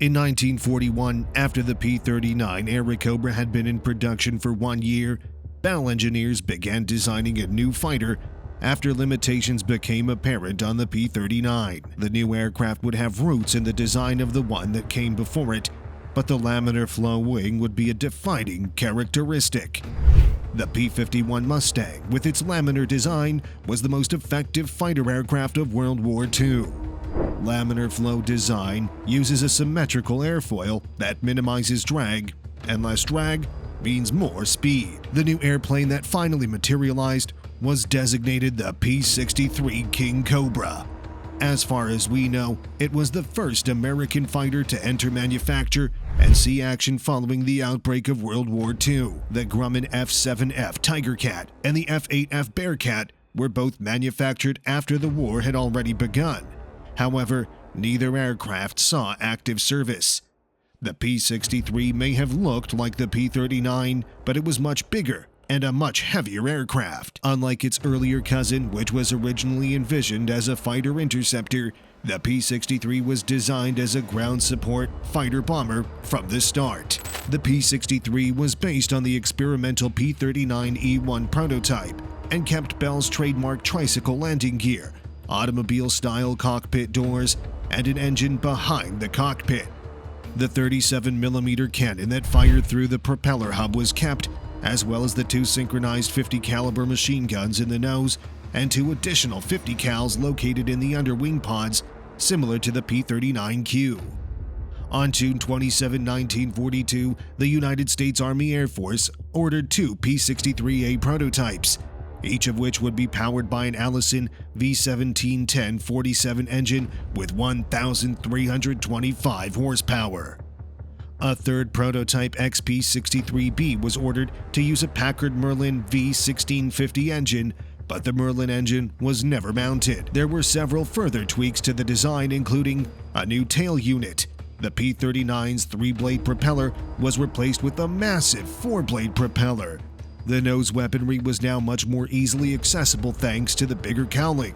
In 1941, after the P-39 Kingcobra had been in production for 1 year, Bell engineers began designing a new fighter after limitations became apparent on the P-39. The new aircraft would have roots in the design of the one that came before it, but the laminar flow wing would be a defining characteristic. The P-51 Mustang, with its laminar design, was the most effective fighter aircraft of World War II. Laminar flow design uses a symmetrical airfoil that minimizes drag, and less drag means more speed. The new airplane that finally materialized was designated the P-63 Kingcobra. As far as we know, it was the first American fighter to enter manufacture and see action following the outbreak of World War II. The Grumman F-7F Tigercat and the F-8F Bearcat were both manufactured after the war had already begun. However, neither aircraft saw active service. The P-63 may have looked like the P-39, but it was much bigger and a much heavier aircraft. Unlike its earlier cousin, which was originally envisioned as a fighter interceptor, the P-63 was designed as a ground support fighter-bomber from the start. The P-63 was based on the experimental P-39E1 prototype and kept Bell's trademark tricycle landing gear, automobile-style cockpit doors, and an engine behind the cockpit. The 37mm cannon that fired through the propeller hub was kept, as well as the two synchronized 50 caliber machine guns in the nose and two additional 50 cals located in the underwing pods, similar to the P-39Q. On June 27, 1942, the United States Army Air Force ordered two P-63A prototypes, each of which would be powered by an Allison V1710-47 engine with 1,325 horsepower. A third prototype XP-63B was ordered to use a Packard Merlin V1650 engine, but the Merlin engine was never mounted. There were several further tweaks to the design, including a new tail unit. The P-39's three-blade propeller was replaced with a massive four-blade propeller. The nose weaponry was now much more easily accessible thanks to the bigger cowling.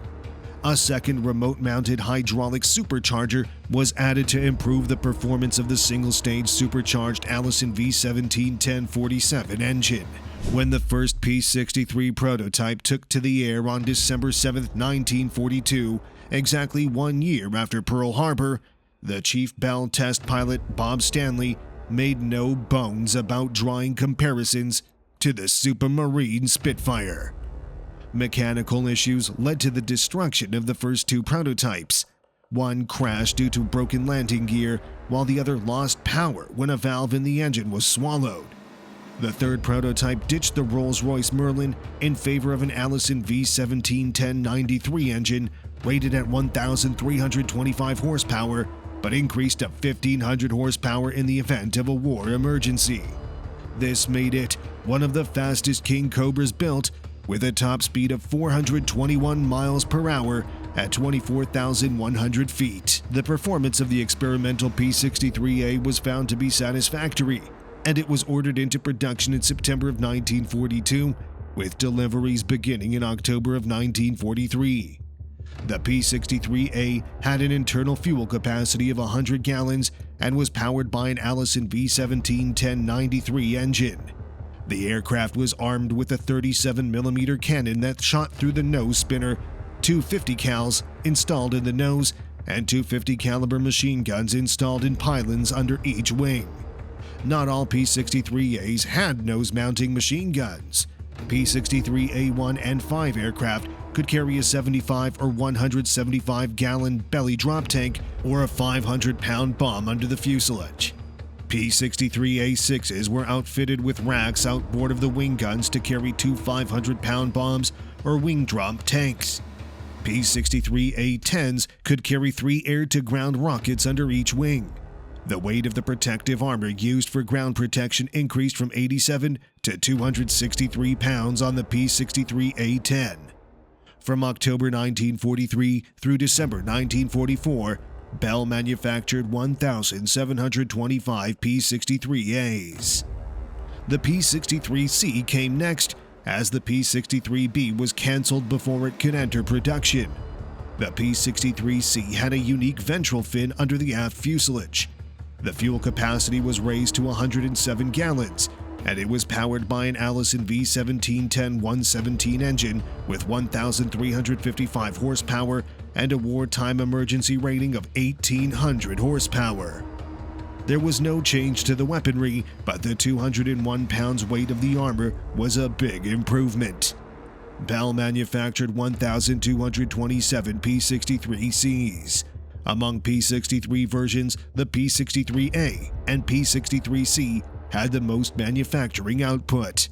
A second remote-mounted hydraulic supercharger was added to improve the performance of the single-stage supercharged Allison V1710-47 engine. When the first P-63 prototype took to the air on December 7, 1942, exactly 1 year after Pearl Harbor, the Chief Bell test pilot Bob Stanley made no bones about drawing comparisons to the Supermarine Spitfire. Mechanical issues led to the destruction of the first two prototypes. One crashed due to broken landing gear, while the other lost power when a valve in the engine was swallowed. The third prototype ditched the Rolls-Royce Merlin in favor of an Allison V1710-93 engine rated at 1,325 horsepower, but increased to 1,500 horsepower in the event of a war emergency. This made it one of the fastest Kingcobras built, with a top speed of 421 miles per hour at 24,100 feet. The performance of the experimental P-63A was found to be satisfactory, and it was ordered into production in September of 1942, with deliveries beginning in October of 1943. The P-63A had an internal fuel capacity of 100 gallons and was powered by an Allison V1710-93 engine. The aircraft was armed with a 37mm cannon that shot through the nose spinner, two 50 cals installed in the nose, and two 50 caliber machine guns installed in pylons under each wing. Not all P-63As had nose-mounting machine guns. P-63A1 and 5 aircraft could carry a 75 or 175-gallon belly drop tank or a 500-pound bomb under the fuselage. P-63A6s were outfitted with racks outboard of the wing guns to carry two 500-pound bombs or wing drop tanks. P-63A10s could carry 3 air-to-ground rockets under each wing. The weight of the protective armor used for ground protection increased from 87 to 263 pounds on the P-63A10. From October 1943 through December 1944, Bell manufactured 1,725 P-63As. The P-63C came next, as the P-63B was canceled before it could enter production. The P-63C had a unique ventral fin under the aft fuselage. The fuel capacity was raised to 107 gallons, and it was powered by an Allison V1710-117 engine with 1,355 horsepower and a wartime emergency rating of 1,800 horsepower. There was no change to the weaponry, but the 201 pounds weight of the armor was a big improvement. Bell manufactured 1,227 P-63Cs. Among P-63 versions, the P-63A and P-63C had the most manufacturing output.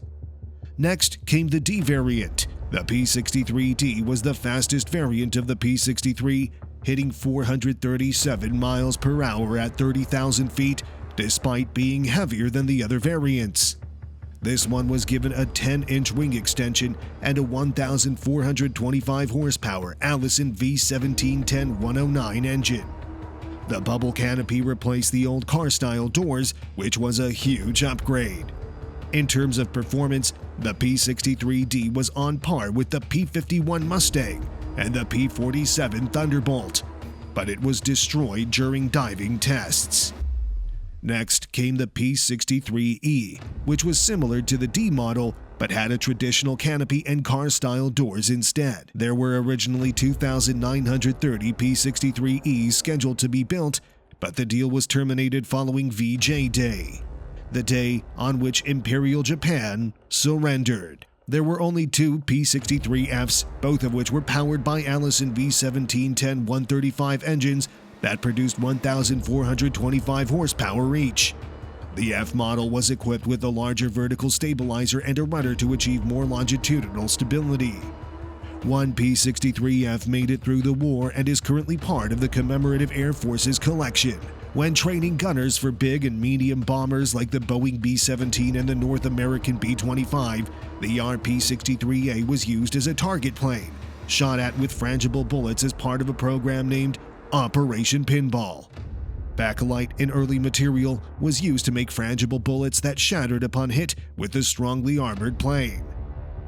Next came the D variant. The P-63D was the fastest variant of the P-63, hitting 437 miles per hour at 30,000 feet, despite being heavier than the other variants. This one was given a 10-inch wing extension and a 1,425 horsepower Allison V1710-109 engine. The bubble canopy replaced the old car-style doors, which was a huge upgrade. In terms of performance, the P-63D was on par with the P-51 Mustang and the P-47 Thunderbolt, but it was destroyed during diving tests. Next came the P-63E, which was similar to the D model but had a traditional canopy and car-style doors instead. There were originally 2,930 P-63Es scheduled to be built, but the deal was terminated following VJ Day, the day on which Imperial Japan surrendered. There were only two P-63Fs, both of which were powered by Allison V1710-135 engines that produced 1,425 horsepower each. The F model was equipped with a larger vertical stabilizer and a rudder to achieve more longitudinal stability. One P-63F made it through the war and is currently part of the Commemorative Air Force's collection. When training gunners for big and medium bombers like the Boeing B-17 and the North American B-25, the RP-63A was used as a target plane, shot at with frangible bullets as part of a program named Operation Pinball. Bakelite, an early material, was used to make frangible bullets that shattered upon hit with the strongly armored plane.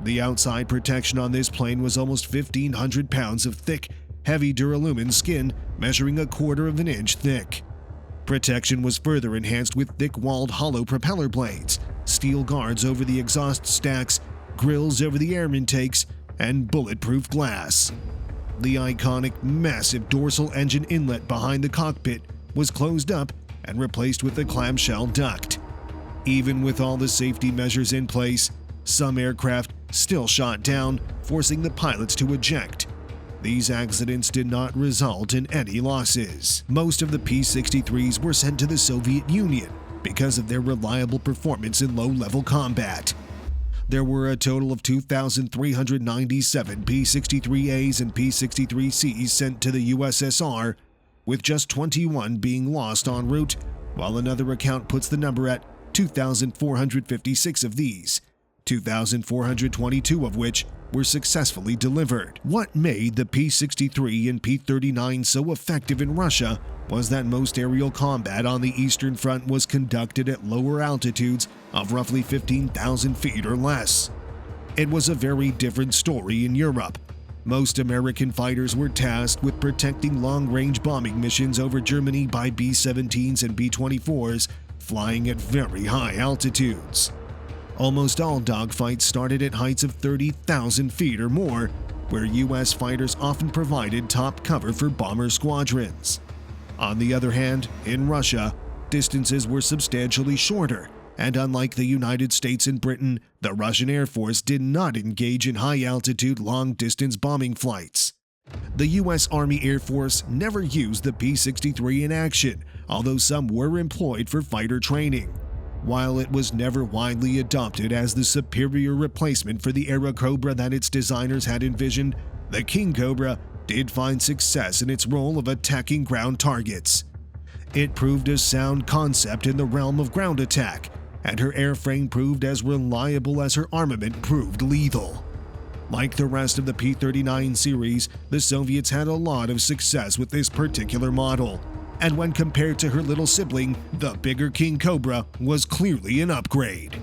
The outside protection on this plane was almost 1,500 pounds of thick, heavy duralumin skin measuring 1/4 of an inch thick. Protection was further enhanced with thick-walled hollow propeller blades, steel guards over the exhaust stacks, grills over the air intakes, and bulletproof glass. The iconic, massive dorsal engine inlet behind the cockpit was closed up and replaced with a clamshell duct. Even with all the safety measures in place, some aircraft still shot down, forcing the pilots to eject. These accidents did not result in any losses. Most of the P-63s were sent to the Soviet Union because of their reliable performance in low-level combat. There were a total of 2,397 P-63As and P-63Cs sent to the USSR, with just 21 being lost en route, while another account puts the number at 2,456 of these, 2,422 of which were successfully delivered. What made the P-63 and P-39 so effective in Russia was that most aerial combat on the Eastern Front was conducted at lower altitudes of roughly 15,000 feet or less. It was a very different story in Europe. Most American fighters were tasked with protecting long-range bombing missions over Germany by B-17s and B-24s, flying at very high altitudes. Almost all dogfights started at heights of 30,000 feet or more, where U.S. fighters often provided top cover for bomber squadrons. On the other hand, in Russia, distances were substantially shorter, and unlike the United States and Britain, the Russian Air Force did not engage in high-altitude, long-distance bombing flights. The U.S. Army Air Force never used the P-63 in action, although some were employed for fighter training. While it was never widely adopted as the superior replacement for the Kingcobra that its designers had envisioned, the Kingcobra did find success in its role of attacking ground targets. It proved a sound concept in the realm of ground attack, and her airframe proved as reliable as her armament proved lethal. Like the rest of the P-39 series, the Soviets had a lot of success with this particular model, and when compared to her little sibling, the bigger Kingcobra was clearly an upgrade.